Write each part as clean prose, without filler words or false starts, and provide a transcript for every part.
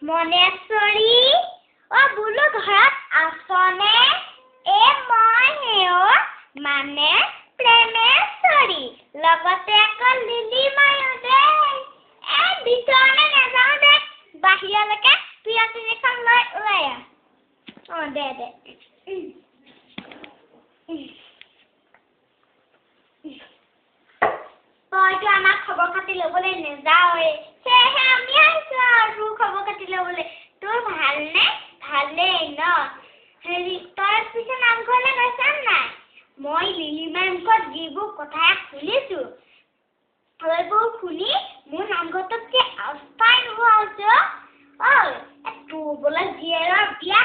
মনেশ্বৰী অ বোলো ঘৰত আছনে এ মই হেও মানে প্ৰেমেশ্বৰী লগতে আকৌ লিলিমায়ো দেই ভিতৰলৈ নাযাওঁ দে বাহিৰলৈকে প্ৰিয়তিনিখন লৈ ওলাই অ দে তইতো আমাক খবৰ খাতি ল'বলৈ নেযাৱই সেয়েহে আমি আহিছো আৰু তোৰ খবৰ খাতি ল'বলৈ তোৰ ভালনে ভালেই ন হেৰি তই পিছে নামঘৰলৈ গৈছ নাই মই লিলিমাৰ মুখত যিবোৰ কথা শুনিছো সেইবোৰ শুনি মোৰ নামঘৰটোত কি অস্থাই নোহোৱা হৈছে ঐ তোৰ বোলে জীয়েৰৰ বিয়া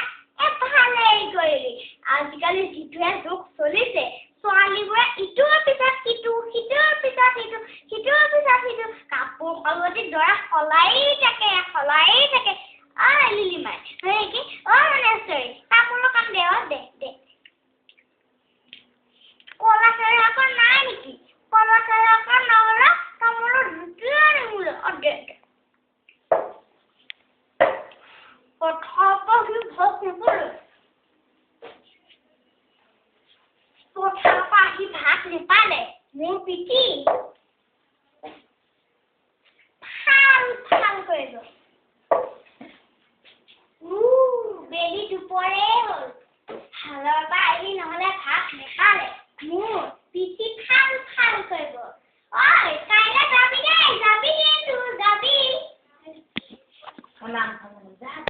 ভালেই কৰিলি আজিকালি যিটোৱে যুগ চলিছে ছোৱালীবোৰে ইটোৰ পিছত সিটো সিটোৰ পিছত সিটো কাপোৰ সলনি দৰা সলাই থাকে লিলিমাই হয় কি মনেশ্বৰী তামোলৰ কাম দে কলা চাৰি আকৌ নাই নেকি কলা চাৰি আকৌ নহ'লে তামোলৰ জুতিয়ে নিমিলে দে কথা সি ভোগ নকৰে কথা আহি ভাত নেপালে মোৰ পিঠি